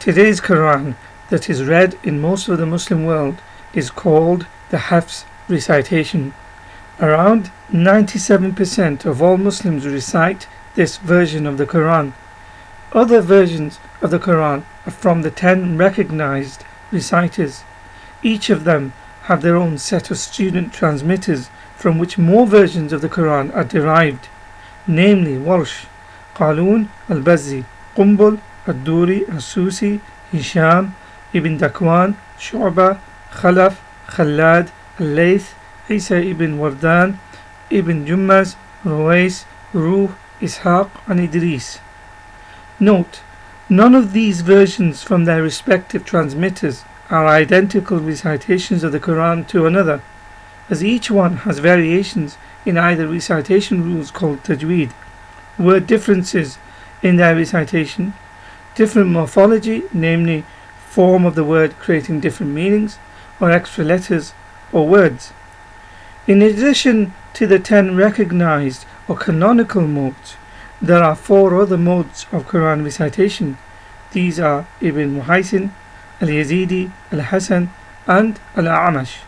Today's Quran that is read in most of the Muslim world is called the Hafs recitation. Around 97% of all Muslims recite this version of the Quran. Other versions of the Quran are from the 10 recognized reciters. Each of them have their own set of student transmitters from which more versions of the Quran are derived, namely Warsh, Qalun, Al-Bazzi, Qumbul, Ad-Duri, Al-Susi, Hisham, Ibn Dakwan, Shu'ba, Khalaf, Khalad, Al-Layth, Isa ibn Wardan, Ibn Jummaz, Ruwais, Ruh, Ishaq and Idris. Note, none of these versions from their respective transmitters are identical recitations of the Quran to another, as each one has variations in either recitation rules called tajweed, word differences in their recitation, different morphology, namely form of the word creating different meanings, or extra letters or words. In addition to the 10 recognized or canonical modes, there are 4 other modes of Quran recitation. These are Ibn Muhaysin, Al-Yazidi, Al-Hasan and Al-A'mash.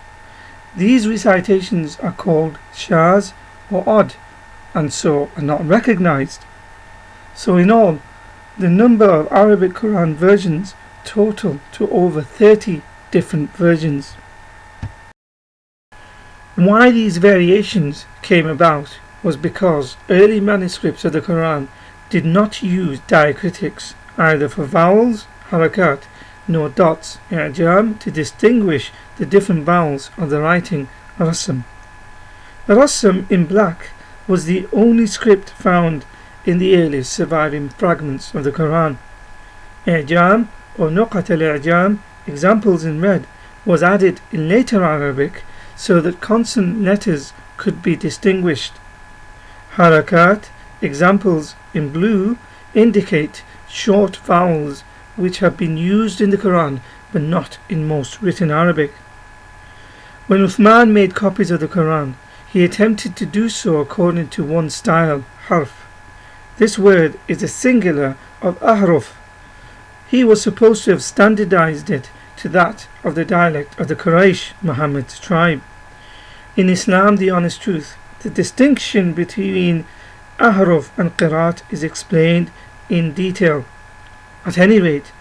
These recitations are called shaz or odd and so are not recognized. So in all, the number of Arabic Quran versions total to over 30 different versions. Why these variations came about was because early manuscripts of the Quran did not use diacritics either for vowels, harakat, nor dots, i'jam, to distinguish the different vowels of the writing rasm. The rasm in black was the only script found in the earliest surviving fragments of the Quran. I'jam or nuqat al-i'jam, examples in red, was added in later Arabic so that consonant letters could be distinguished. Harakat, examples in blue, indicate short vowels which have been used in the Quran but not in most written Arabic. When Uthman made copies of the Quran, he attempted to do so according to one style, harf. This word is a singular of ahruf. He was supposed to have standardized it to that of the dialect of the Quraysh, Muhammad's tribe. In Islam, the honest truth, the distinction between ahruf and qiraat is explained in detail. At any rate,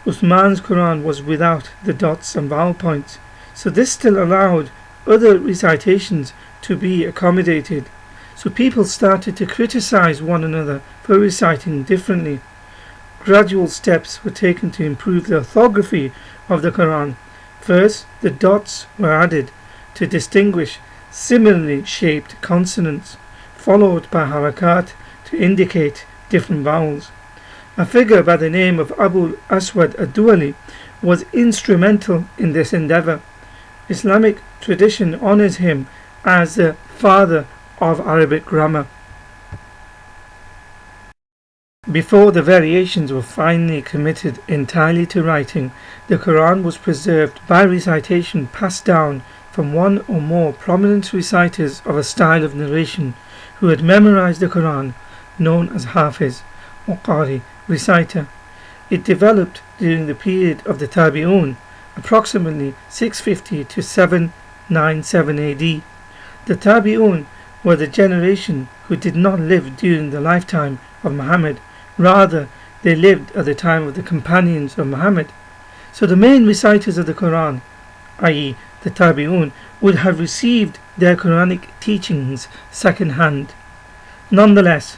Uthman's Quran was without the dots and vowel points, so this still allowed other recitations to be accommodated. So people started to criticize one another for reciting differently. Gradual steps were taken to improve the orthography of the Quran. First, the dots were added to distinguish similarly shaped consonants, followed by harakat to indicate different vowels. A figure by the name of Abu Aswad ad-Duali was instrumental in this endeavor. Islamic tradition honors him as the father of Arabic grammar. Before the variations were finally committed entirely to writing, the Quran was preserved by recitation passed down from one or more prominent reciters of a style of narration who had memorized the Quran, known as Hafiz or Qari, reciter. It developed during the period of the Tabi'un, approximately 650 to 797 AD. The Tabi'un were the generation who did not live during the lifetime of Muhammad. Rather, they lived at the time of the companions of Muhammad. So the main reciters of the Quran, i.e. the Tabi'un, would have received their Quranic teachings second-hand. Nonetheless,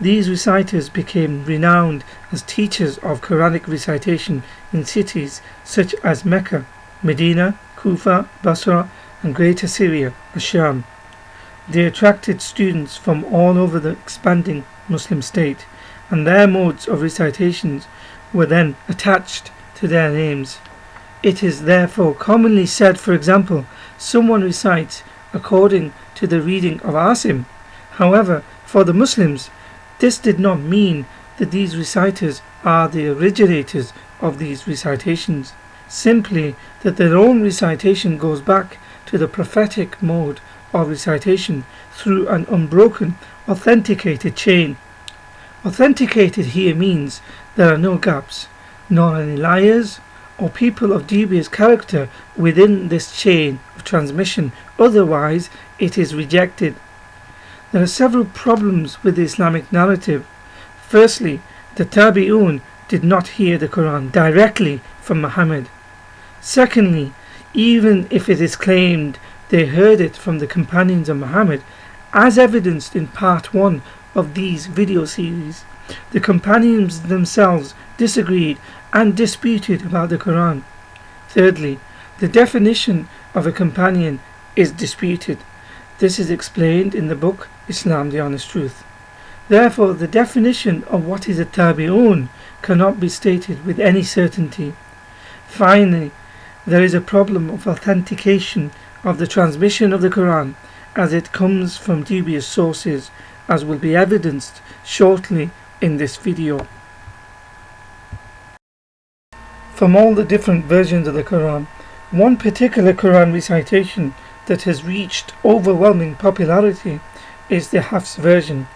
these reciters became renowned as teachers of Quranic recitation in cities such as Mecca, Medina, Kufa, Basra and Greater Syria, Sham. They attracted students from all over the expanding Muslim state, and their modes of recitations were then attached to their names. It is therefore commonly said, for example, someone recites according to the reading of Asim. However, for the Muslims, this did not mean that these reciters are the originators of these recitations, simply that their own recitation goes back to the prophetic mode of recitation through an unbroken, authenticated chain. Authenticated here means there are no gaps. nor any liars or people of dubious character within this chain of transmission, otherwise it is rejected. There are several problems with the Islamic narrative. Firstly, the Tabi'un did not hear the Quran directly from Muhammad. Secondly, even if it is claimed they heard it from the companions of Muhammad, as evidenced in part 1 of these video series, the companions themselves disagreed and disputed about the Quran. Thirdly, the definition of a companion is disputed. This is explained in the book Islam the Honest Truth. Therefore, the definition of what is a tabi'un cannot be stated with any certainty. Finally, there is a problem of authentication of the transmission of the Quran, as it comes from dubious sources, as will be evidenced shortly in this video. From all the different versions of the Quran, one particular Quran recitation that has reached overwhelming popularity is the Hafs version.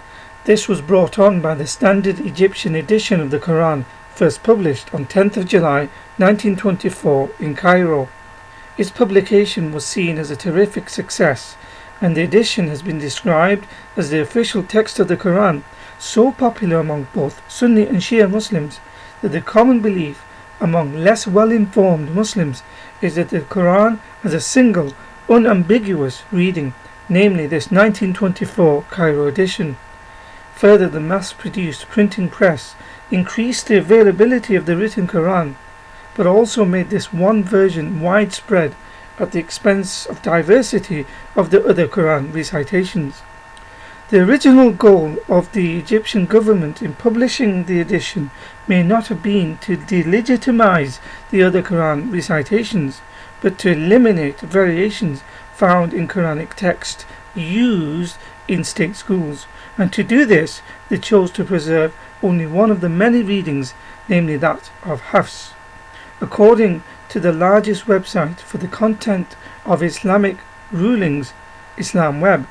This was brought on by the standard Egyptian edition of the Quran, first published on 10th of July 1924 in Cairo. Its publication was seen as a terrific success, and the edition has been described as the official text of the Quran, so popular among both Sunni and Shia Muslims that the common belief among less well-informed Muslims is that the Quran has a single, unambiguous reading, namely this 1924 Cairo edition. Further, the mass-produced printing press increased the availability of the written Quran, but also made this one version widespread at the expense of diversity of the other Quran recitations. The original goal of the Egyptian government in publishing the edition may not have been to delegitimize the other Quran recitations, but to eliminate variations found in Quranic text used in state schools, and to do this they chose to preserve only one of the many readings, namely that of Hafs. According to the largest website for the content of Islamic rulings, Islam Web,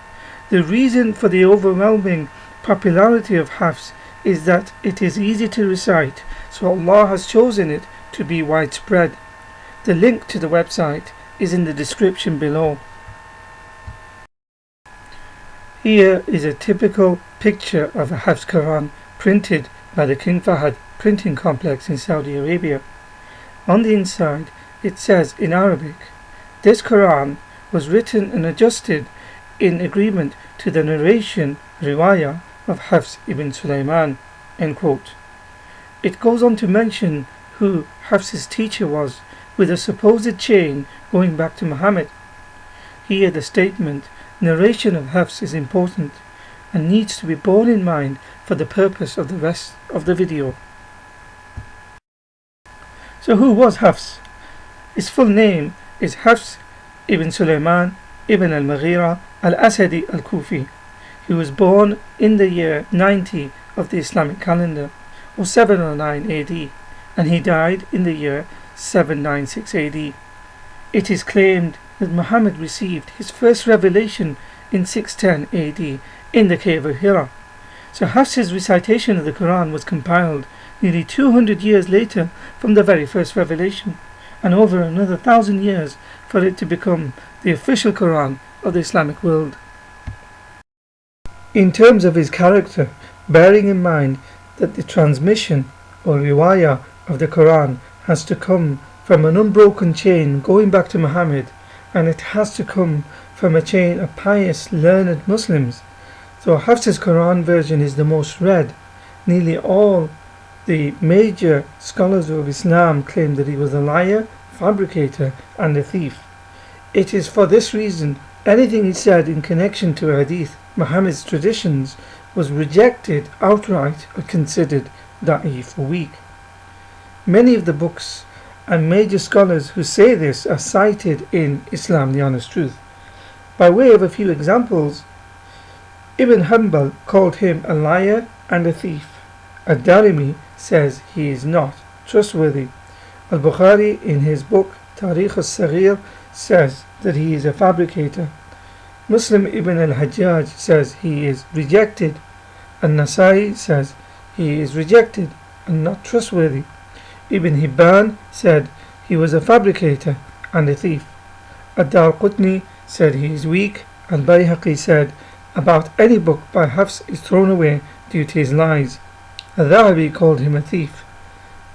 the reason for the overwhelming popularity of Hafs is that it is easy to recite, so Allah has chosen it to be widespread. The link to the website is in the description below. Here is a typical picture of a Hafs Quran printed by the King Fahd printing complex in Saudi Arabia. On the inside it says in Arabic, "This Quran was written and adjusted in agreement to the narration riwayah of Hafs ibn Sulaiman." End quote. It goes on to mention who Hafs's teacher was, with a supposed chain going back to Muhammad. Here the statement, narration of Hafs, is important and needs to be borne in mind for the purpose of the rest of the video. So who was Hafs? His full name is Hafs ibn Sulaiman ibn al-Mughira al-Asadi al-Kufi. He was born in the year 90 of the Islamic calendar, or 709 AD, and he died in the year 796 AD. It is claimed that Muhammad received his first revelation in 610 AD in the cave of Hira. So Hafs's recitation of the Quran was compiled nearly 200 years later from the very first revelation, and over another 1,000 years for it to become the official Quran of the Islamic world. In terms of his character, bearing in mind that the transmission or riwayah of the Quran has to come from an unbroken chain going back to Muhammad, and it has to come from a chain of pious, learned Muslims. So Hafs's Quran version is the most read. Nearly all the major scholars of Islam claim that he was a liar, fabricator and a thief. It is for this reason anything he said in connection to Hadith, Muhammad's traditions, was rejected outright or considered da'if or weak. Many of the books and major scholars who say this are cited in Islam the Honest Truth. By way of a few examples, Ibn Hanbal called him a liar and a thief. Ad-Darimi says he is not trustworthy. Al-Bukhari in his book Tarikh al-Saghir says that he is a fabricator. Muslim ibn al-Hajjaj says he is rejected. An-Nasai says he is rejected and not trustworthy. Ibn Hibban said he was a fabricator and a thief. Ad-Darqutni said he is weak, and Bayhaqi said about any book by Hafs is thrown away due to his lies. Al-Dhahabi called him a thief.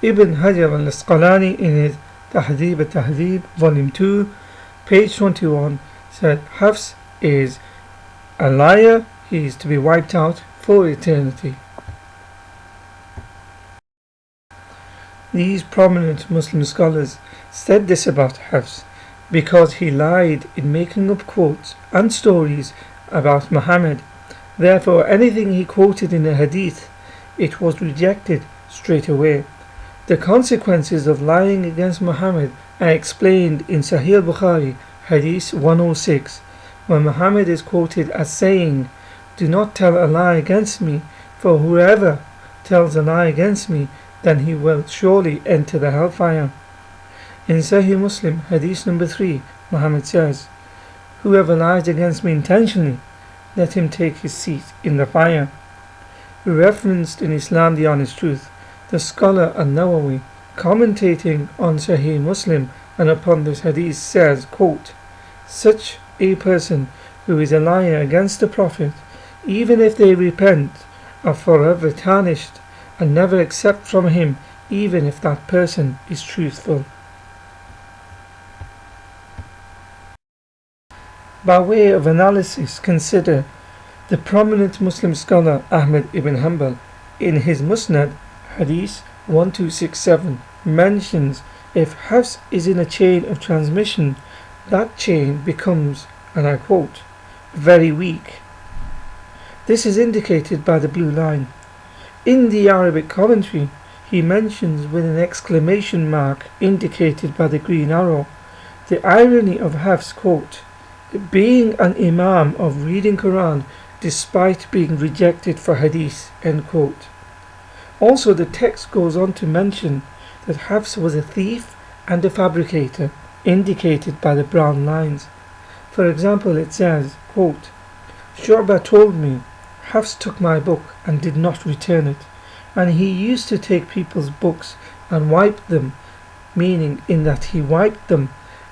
Ibn Hajar al-Asqalani in his Tahdhib al-Tahdhib, Volume 2, page 21, said Hafs is a liar, he is to be wiped out for eternity. These prominent Muslim scholars said this about Hafs because he lied in making up quotes and stories about Muhammad. Therefore, anything he quoted in a hadith, it was rejected straight away. The consequences of lying against Muhammad are explained in Sahih Bukhari, Hadith 106, where Muhammad is quoted as saying, "Do not tell a lie against me, for whoever tells a lie against me, then he will surely enter the hellfire." In Sahih Muslim, Hadith number 3, Muhammad says, "Whoever lies against me intentionally, let him take his seat in the fire." Referenced in Islam the Honest Truth, the scholar An-Nawawi, commentating on Sahih Muslim and upon this hadith, says, quote, "Such a person who is a liar against the Prophet, even if they repent, are forever tarnished and never accept from him, even if that person is truthful." By way of analysis, consider the prominent Muslim scholar Ahmad ibn Hanbal in his Musnad, Hadith 1267, mentions if Hafs is in a chain of transmission, that chain becomes, and I quote, "very weak." This is indicated by the blue line. In the Arabic commentary, he mentions with an exclamation mark indicated by the green arrow the irony of Hafs, quote, being an imam of reading Quran despite being rejected for hadith, end quote. Also, the text goes on to mention that Hafs was a thief and a fabricator, indicated by the brown lines. For example, it says, quote, "Shu'bah told me, Hafs took my book and did not return it, and he used to take people's books and wipe them," meaning in that he wiped them,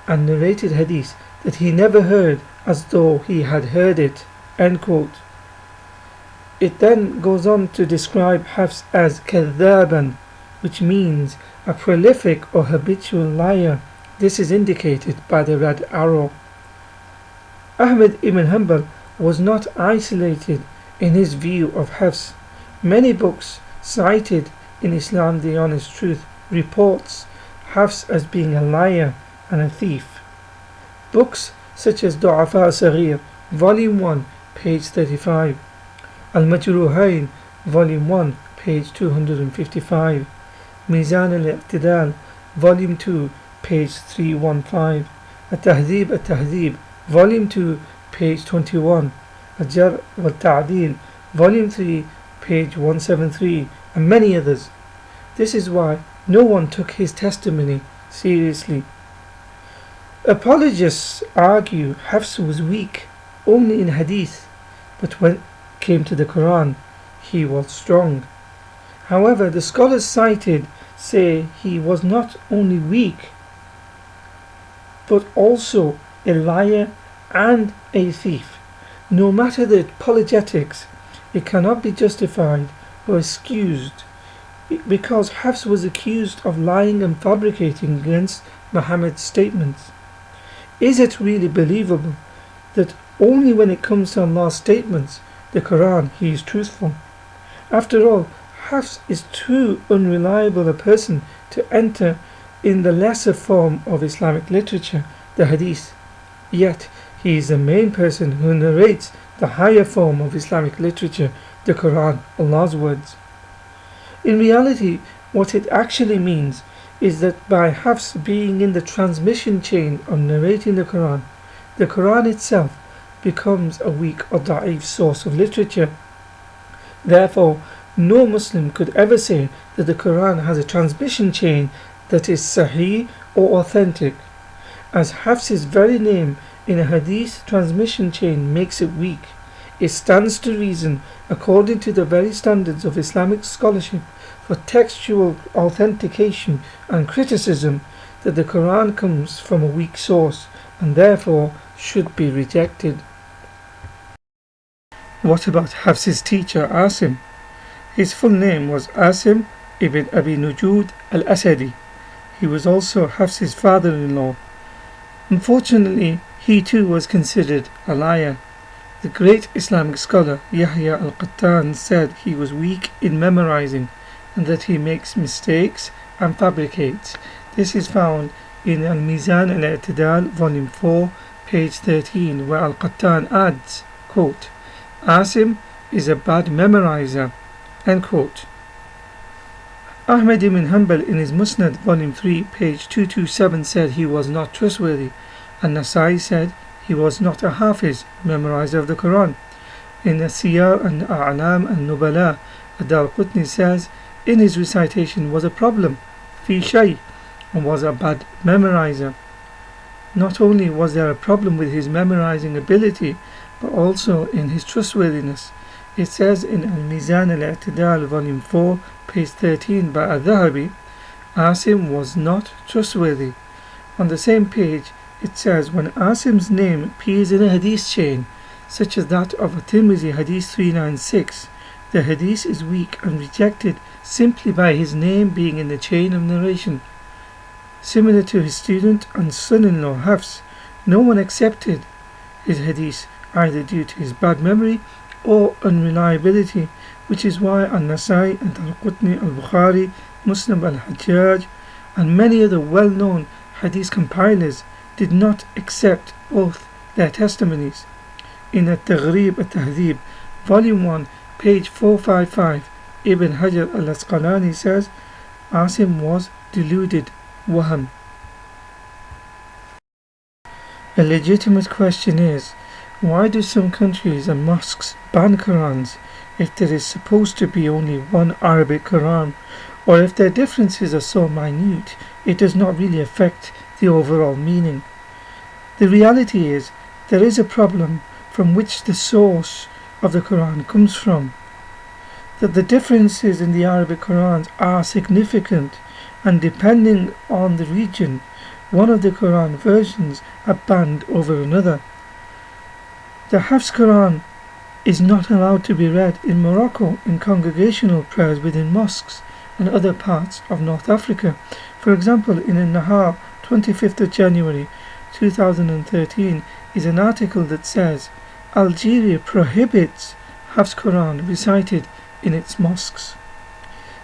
and narrated hadith that he never heard as though he had heard it, end quote. It then goes on to describe Hafs as kadhaban, which means a prolific or habitual liar. This is indicated by the red arrow. Ahmad ibn Hanbal was not isolated in his view of Hafs. Many books cited in Islam the Honest Truth reports Hafs as being a liar and a thief. Books such as Du'afa Saghir, Volume 1, page 35, Al-Majruhain, Volume 1, page 255, Mizan al-Iqtidal, Volume 2, page 315, At-Tahdhib At-Tahdhib, Volume 2, page 21, Al-Jar wal-Ta'dil, Volume 3, page 173, and many others. This is why no one took his testimony seriously. Apologists argue Hafs was weak only in hadith, but when it came to the Quran, he was strong. However, the scholars cited say he was not only weak, but also a liar and a thief. No matter the apologetics, it cannot be justified or excused, because Hafs was accused of lying and fabricating against Muhammad's statements. Is it really believable that only when it comes to Allah's statements, the Quran, he is truthful? After all, Hafs is too unreliable a person to enter in the lesser form of Islamic literature, the Hadith. Yet, he is the main person who narrates the higher form of Islamic literature, the Quran, Allah's words. In reality, what it actually means is that by Hafs being in the transmission chain of narrating the Quran itself becomes a weak or da'if source of literature. Therefore, no Muslim could ever say that the Quran has a transmission chain that is sahih or authentic, as Hafs's very name in a hadith transmission chain makes it weak. It stands to reason, according to the very standards of Islamic scholarship, for textual authentication and criticism that the Quran comes from a weak source and therefore should be rejected. What about Hafs's teacher Asim? His full name was Asim ibn Abi Nujud al-Asadi. He was also Hafs's father-in-law. Unfortunately, he too was considered a liar. The great Islamic scholar Yahya al-Qattan said he was weak in memorizing and that he makes mistakes and fabricates. This is found in Al-Mizan al-I'tidal, volume 4, page 13, where al-Qattan adds, quote, Asim is a bad memorizer, end quote. Ahmad ibn Hanbal in his Musnad, volume 3, page 227 said he was not trustworthy, and Nasai said he was not a Hafiz, memorizer of the Quran. In the Siyar and A'lam and Nubala, Ad-Darqutni says in his recitation was a problem, fi shay, and was a bad memorizer. Not only was there a problem with his memorizing ability, but also in his trustworthiness. It says in Al-Mizan al-I'tidal, volume 4, page 13 by Al-Dhahabi, Asim was not trustworthy. On the same page, it says when Asim's name appears in a hadith chain, such as that of a Tirmidhi hadith 396, the hadith is weak and rejected simply by his name being in the chain of narration. Similar to his student and son-in-law Hafs, no one accepted his hadith either due to his bad memory or unreliability, which is why An-Nasai and Al-Qutni, Al-Bukhari, Muslim al-Hajjaj, and many other well-known hadith compilers did not accept both their testimonies. In At-Taghrib At-Tahdhib, volume 1, page 455, Ibn Hajar al-Asqalani says, Asim was deluded, waham. A legitimate question is, why do some countries and mosques ban Qurans if there is supposed to be only one Arabic Quran, or if their differences are so minute it does not really affect the overall meaning? The reality is there is a problem from which the source of the Quran comes from, that the differences in the Arabic Qurans are significant, and depending on the region, one of the Quran versions are banned over another. The Hafs Quran is not allowed to be read in Morocco in congregational prayers within mosques and other parts of North Africa. For example, in An-Nahar, 25th of January 2013, is an article that says Algeria prohibits Hafs Quran recited in its mosques.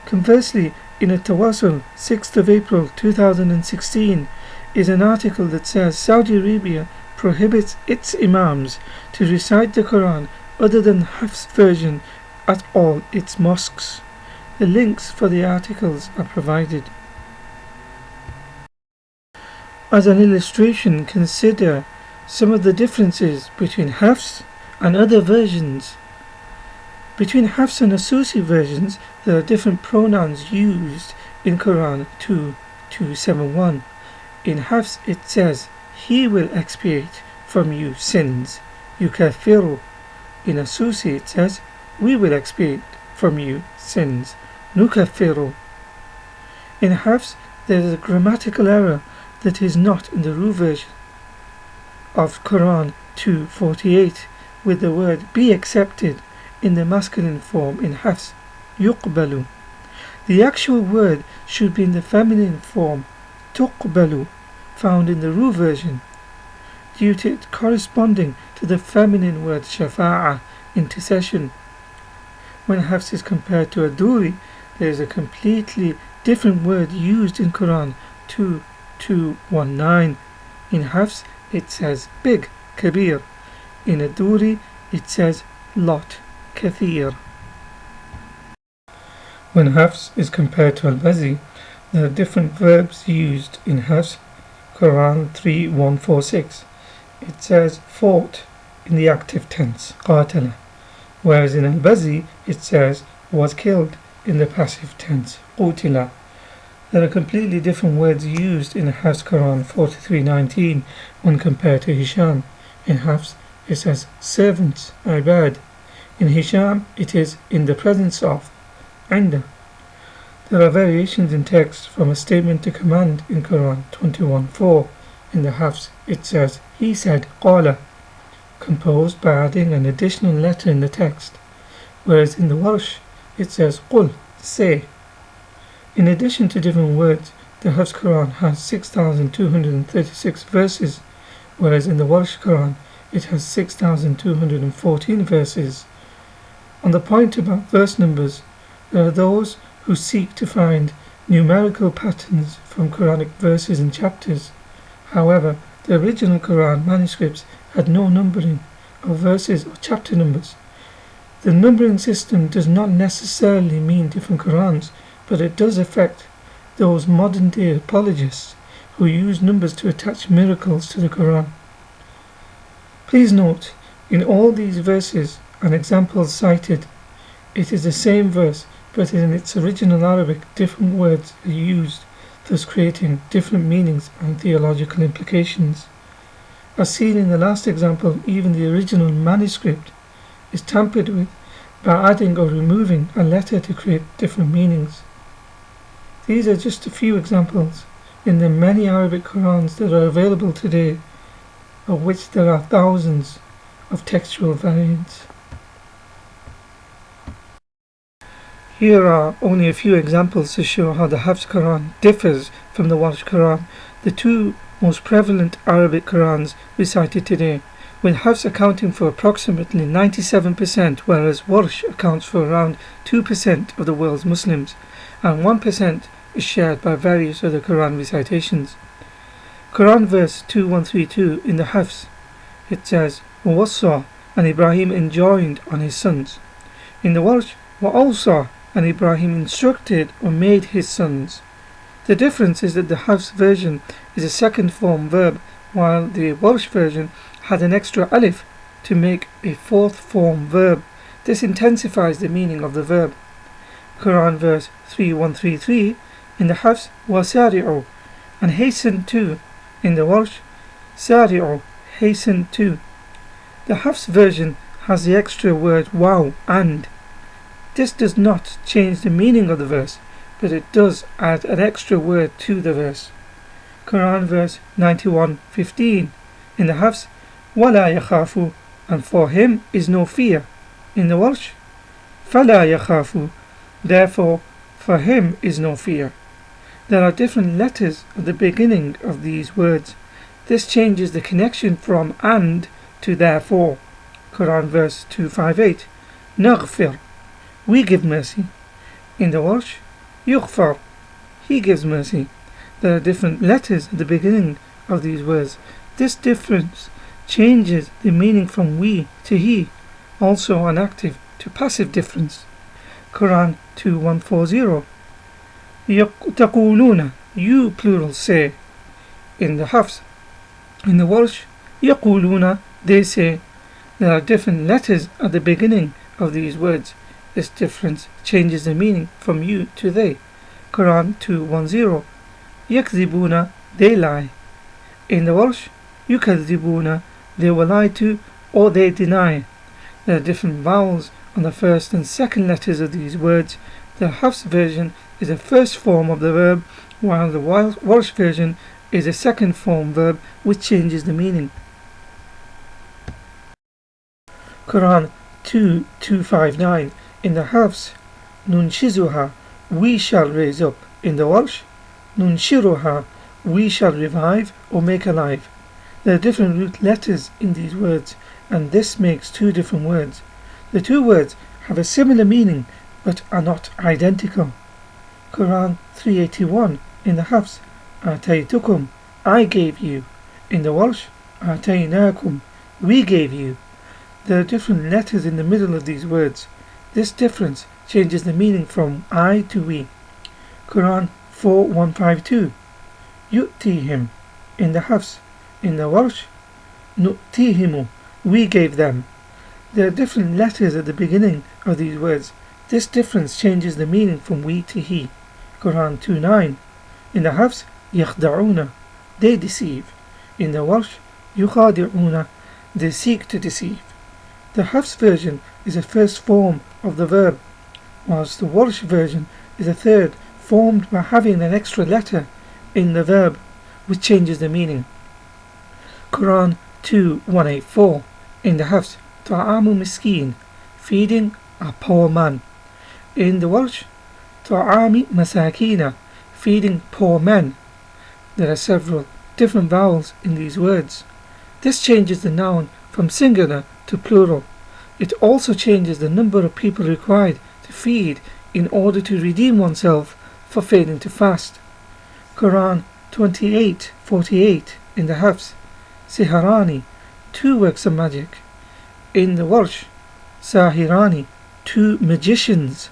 Conversely, in a Tawassul, 6th of April 2016, is an article that says Saudi Arabia prohibits its imams to recite the Quran other than Hafs version at all its mosques. The links for the articles are provided. As an illustration, consider some of the differences between Hafs and other versions. Between Hafs and Asusi versions, there are different pronouns used in Quran 2:271. In Hafs it says, He will expiate from you sins, yukaffiru. In Asusi it says, We will expiate from you sins, nukaffiru. In Hafs there is a grammatical error that is not in the Ru version of Quran 2:48, with the word be accepted in the masculine form in Hafs, yuqbalu. The actual word should be in the feminine form, tuqbalu, found in the Ru version, due to it corresponding to the feminine word shafa'a, intercession. When Hafs is compared to Aduri, there is a completely different word used in Quran 2:219. In Hafs it says big, kabir. In Aduri it says lot, kathir. When Hafs is compared to Al-Bazi, there are different verbs used in Hafs. Quran 3:146. It says fought in the active tense, qatala, whereas in Al-Bazi it says was killed in the passive tense, qutila. There are completely different words used in Hafs Quran 43:19 when compared to Hisham. In Hafs it says servants, ibad. In Hisham it is in the presence of, inda. There are variations in text from a statement to command in Quran 21:4. In the Hafs it says, he said, qala, composed by adding an additional letter in the text, whereas in the Warsh it says, qul, say. In addition to different words, the Hafs Quran has 6,236 verses, whereas in the Warsh Quran it has 6,214 verses. On the point about verse numbers, there are those who seek to find numerical patterns from Quranic verses and chapters. However, the original Quran manuscripts had no numbering of verses or chapter numbers. The numbering system does not necessarily mean different Qurans, but it does affect those modern-day apologists who use numbers to attach miracles to the Quran. Please note, in all these verses and examples cited, it is the same verse, but in its original Arabic different words are used, thus creating different meanings and theological implications. As seen in the last example, even the original manuscript is tampered with by adding or removing a letter to create different meanings. These are just a few examples in the many Arabic Qurans that are available today, of which there are thousands of textual variants. Here are only a few examples to show how the Hafs Quran differs from the Warsh Quran, the two most prevalent Arabic Qurans recited today, with Hafs accounting for approximately 97%, whereas Warsh accounts for around 2% of the world's Muslims, and 1% is shared by various other Quran recitations. Quran verse 2132 in the Hafs, it says, وَوَصَّى, and Ibrahim enjoined on his sons. In the Warsh, وَأَوْصَى, and Ibrahim instructed or made his sons. The difference is that the Hafs version is a second form verb, while the Warsh version had an extra alif to make a fourth form verb. This intensifies the meaning of the verb. Quran verse 3133 in the Hafs, وَسَارِعُوا, and hasten to. In the Warsh, سَارِعُوا, hasten to. The Hafs version has the extra word wow, and. This does not change the meaning of the verse, but it does add an extra word to the verse. Quran verse 91:15 in the Hafs, وَلَا يَخَافُ, and for him is no fear. In the Warsh, فَلَا يَخَافُ, therefore for him is no fear. There are different letters at the beginning of these words. This changes the connection from and to therefore. Quran verse 258, نَغْفِرْ, we give mercy. In the Warsh, يُغْفَرْ, he gives mercy. There are different letters at the beginning of these words. This difference changes the meaning from we to he, also an active to passive difference. Quran 2140, تَقُولُونَ, you plural say. In the Hafs, in the Warsh, يَقُولُونَ, they say. There are different letters at the beginning of these words. This difference changes the meaning from you to they. Quran 210, يَكْذِبُونَ, they lie. In the Warsh, يُكَذِّبُونَ, they will lie to or they deny. There are different vowels on the first and second letters of these words. The Hafs version is a first form of the verb, while the Warsh version is a second form verb which changes the meaning. Quran 2259 in the Hafs, نُنْشِزُهَا, we shall raise up. In the Warsh, نُنْشِرُهَا, we shall revive or make alive. There are different root letters in these words, and this makes two different words. The two words have a similar meaning but are not identical. Quran 381 in the Hafs, آتَيْتُكُمْ, I gave you. In the Warsh, آتَيْنَاكُمْ, we gave you. There are different letters in the middle of these words. This difference changes the meaning from I to we. Quran 4152, يُؤْتِيهِمْ. In the Hafs, in the Warsh, نُؤْتِيهِمُ, we gave them. There are different letters at the beginning of these words. This difference changes the meaning from we to he. Quran 2:9. In the Hafs, يَخْدَعُونَ, they deceive. In the Warsh, يُخَادِعُونَ, they seek to deceive. The Hafs version is a first form of the verb, whilst the Warsh version is a third formed by having an extra letter in the verb, which changes the meaning. Quran 2:184 in the Hafs, ta'amu miskin, feeding a poor man. In the Welsh, ta'ami masakina, feeding poor men. There are several different vowels in these words. This changes the noun from singular to plural. It also changes the number of people required to feed in order to redeem oneself for failing to fast. Quran 28:48 in the Hafs, Siharani, 2 works of magic. In the Welsh, Sahirani, 2 magicians.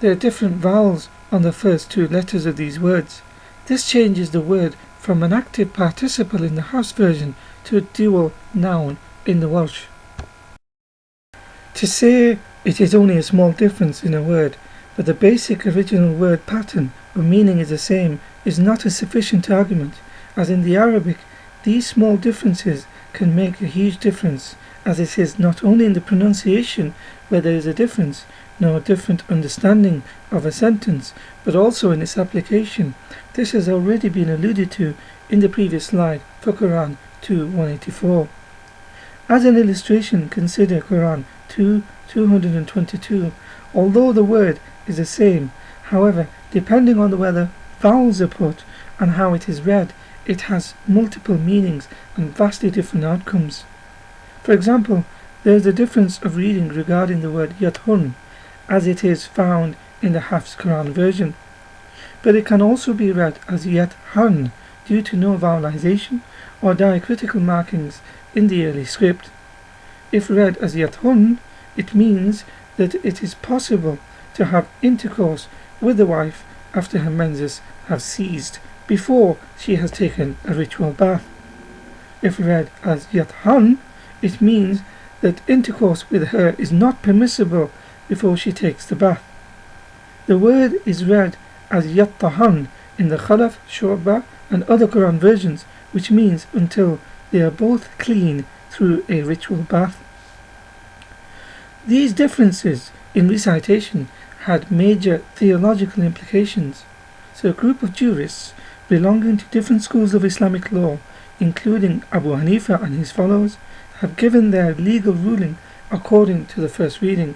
There are different vowels on the first 2 letters of these words. This changes the word from an active participle in the Hafs version to a dual noun in the Welsh. To say it is only a small difference in a word, but the basic original word pattern or meaning is the same, is not a sufficient argument, as in the Arabic these small differences can make a huge difference, as it is not only in the pronunciation where there is a difference, nor a different understanding of a sentence, but also in its application. This has already been alluded to in the previous slide for Quran 2:184. As an illustration, consider Quran 2:222. Although the word is the same, however, depending on whether vowels are put and how it is read, it has multiple meanings and vastly different outcomes. For example, there is a difference of reading regarding the word yathun, as it is found in the Hafs Quran version, but it can also be read as yathan due to no vowelization or diacritical markings in the early script. If read as yathun, it means that it is possible to have intercourse with the wife after her menses have ceased, before she has taken a ritual bath. If read as yathan, it means that intercourse with her is not permissible before she takes the bath. The word is read as yattahan in the Khalaf, Shu'bah and other Quran versions, which means until they are both clean through a ritual bath. These differences in recitation had major theological implications, so a group of jurists belonging to different schools of Islamic law, including Abu Hanifa and his followers, have given their legal ruling according to the first reading.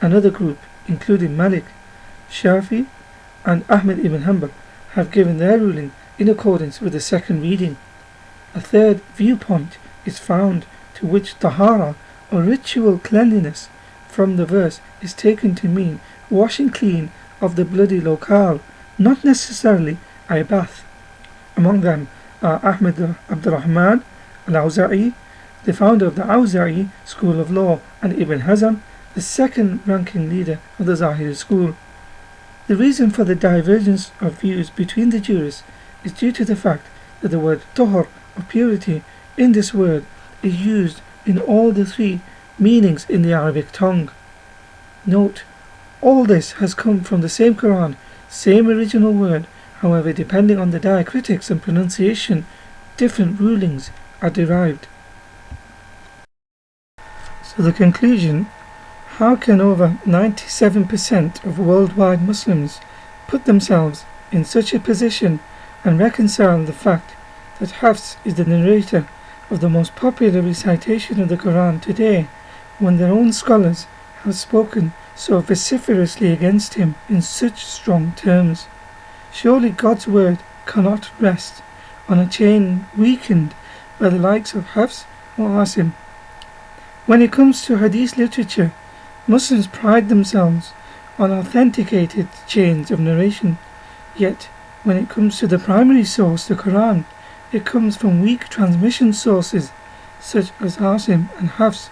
Another group, including Malik, Shafi and Ahmed ibn Hanbal, have given their ruling in accordance with the second reading. A third viewpoint is found, to which tahara, or ritual cleanliness, from the verse is taken to mean washing clean of the bloody locale, not necessarily a bath. Among them are Ahmed Abdurrahman al-Awza'i, the founder of the Awza'i school of law, and Ibn Hazm, the second ranking leader of the Zahiri school. The reason for the divergence of views between the jurists is due to the fact that the word tahor, or purity, in this word is used in all the 3 meanings in the Arabic tongue. Note, all this has come from the same Quran, same original word, however, depending on the diacritics and pronunciation, different rulings are derived. So the conclusion: how can over 97% of worldwide Muslims put themselves in such a position and reconcile the fact that Hafs is the narrator of the most popular recitation of the Quran today, when their own scholars have spoken so vociferously against him in such strong terms? Surely God's word cannot rest on a chain weakened by the likes of Hafs or Asim. When it comes to Hadith literature, Muslims pride themselves on authenticated chains of narration, yet when it comes to the primary source, the Quran, it comes from weak transmission sources such as Asim and Hafs.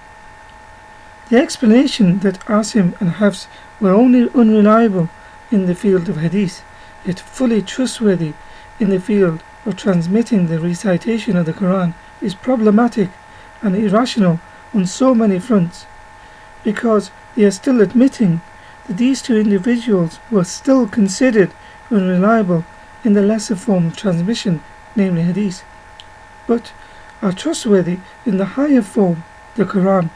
The explanation that Asim and Hafs were only unreliable in the field of Hadith, yet fully trustworthy in the field of transmitting the recitation of the Quran, is problematic and irrational on so many fronts, because they are still admitting that these 2 individuals were still considered unreliable in the lesser form of transmission, namely Hadith, but are trustworthy in the higher form, the Quran.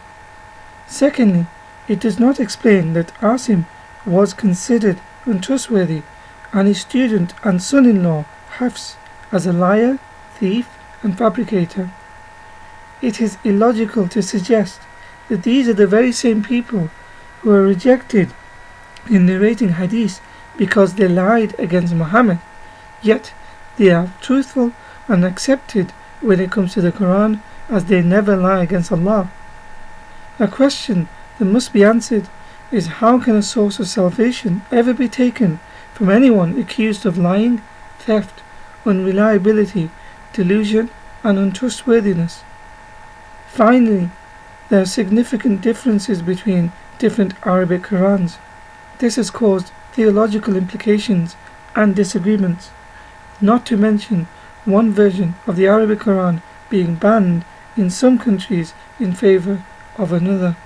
Secondly, it does not explain that Asim was considered untrustworthy, and his student and son-in-law Hafs as a liar, thief and fabricator. It is illogical to suggest that these are the very same people who are rejected in narrating hadith because they lied against Muhammad, yet they are truthful and accepted when it comes to the Quran, as they never lie against Allah. A question that must be answered is, how can a source of salvation ever be taken from anyone accused of lying, theft, unreliability, delusion and untrustworthiness? Finally, there are significant differences between different Arabic Qurans. This has caused theological implications and disagreements, not to mention one version of the Arabic Quran being banned in some countries in favour of another.